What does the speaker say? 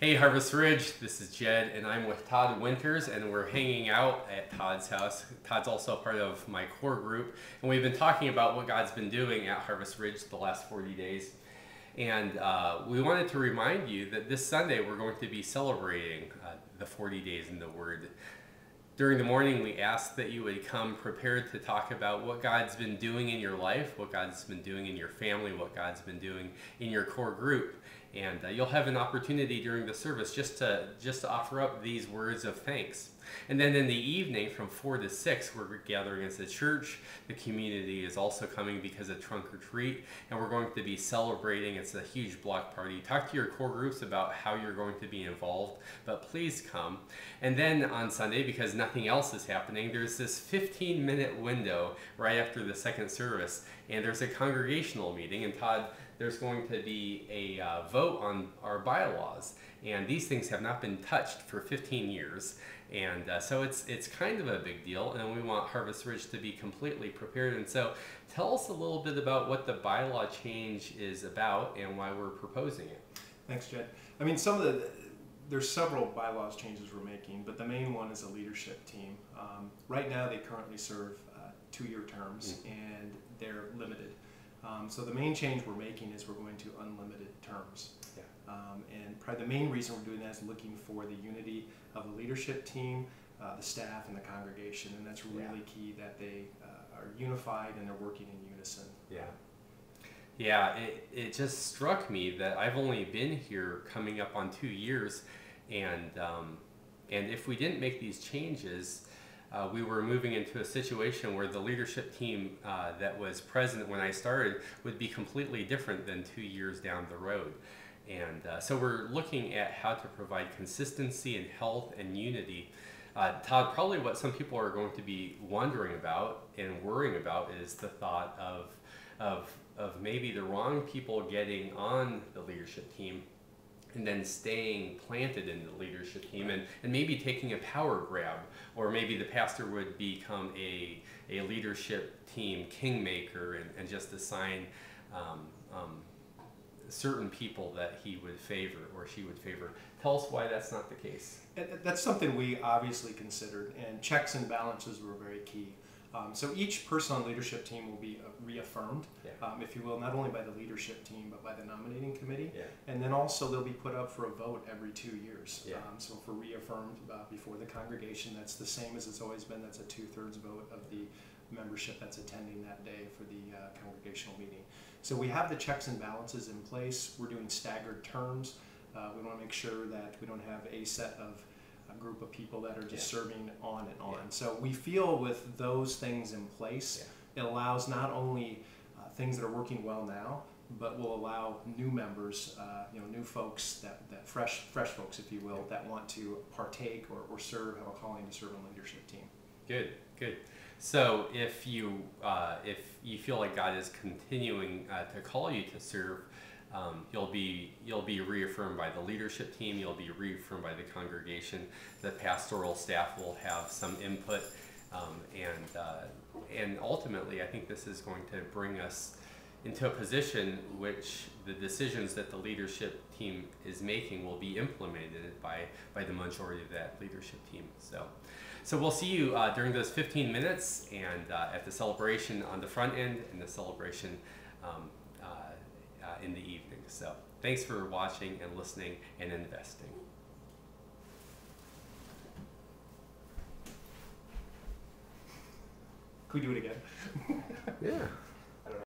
Hey Harvest Ridge, this is Jed and I'm with Todd Winters and we're hanging out at Todd's house. Todd's also a part of my core group and we've been talking about what God's been doing at Harvest Ridge the last 40 days. And we wanted to remind you that this Sunday we're going to be celebrating the 40 days in the Word. During the morning we asked that you would come prepared to talk about what God's been doing in your life, what God's been doing in your family, what God's been doing in your core group. And you'll have an opportunity during the service just to offer up these words of thanks. And then in the evening from 4 to 6, we're gathering as a church. The community is also coming because of Trunk or Treat, and we're going to be celebrating. It's a huge block party. Talk to your core groups about how you're going to be involved, but please come. And then on Sunday, because nothing else is happening, there's this 15-minute window right after the second service, and there's a congregational meeting. And Todd, there's going to be a vote on our bylaws, and these things have not been touched for 15 years, and so it's kind of a big deal, and we want Harvest Ridge to be completely prepared. And so tell us a little bit about what the bylaw change is about and why we're proposing it. Thanks, Jed. I mean, there's several bylaws changes we're making, but the main one is a leadership team. Right now they currently serve 2-year terms, and they're limited. So the main change we're making is we're going to unlimited terms. Yeah. And probably the main reason we're doing that is looking for the unity of the leadership team, the staff, and the congregation. And that's really key that they are unified and they're working in unison. Yeah. Yeah, it just struck me that I've only been here coming up on 2 years, and if we didn't make these changes, we were moving into a situation where the leadership team that was present when I started would be completely different than 2 years down the road. And so we're looking at how to provide consistency and health and unity. Todd, probably what some people are going to be wondering about and worrying about is the thought of maybe the wrong people getting on the leadership team and then staying planted in the leadership team, and maybe taking a power grab, or maybe the pastor would become a leadership team kingmaker and just assign certain people that he would favor or she would favor. Tell us why that's not the case. That's something we obviously considered, and checks and balances were very key. So each person on the leadership team will be reaffirmed, if you will, not only by the leadership team, but by the nominating committee. Yeah. And then also they'll be put up for a vote every 2 years. Yeah. So if we're reaffirmed before the congregation, that's the same as it's always been. That's a 2/3 vote of the membership that's attending that day for the congregational meeting. So we have the checks and balances in place. We're doing staggered terms. We want to make sure that we don't have a set of group of people that are just serving on and on. Yeah. So we feel with those things in place, it allows not only things that are working well now, but will allow new members, new folks, that fresh folks, if you will, that want to partake or serve, have a calling to serve on the leadership team. Good, good. So if you feel like God is continuing to call you to serve, you'll be reaffirmed by the leadership team. You'll be reaffirmed by the congregation. The pastoral staff will have some input, and ultimately, I think this is going to bring us into a position which the decisions that the leadership team is making will be implemented by the majority of that leadership team. So we'll see you during those 15 minutes, and at the celebration on the front end, and the celebration in the evening. So thanks for watching and listening and investing. Could we do it again? Yeah.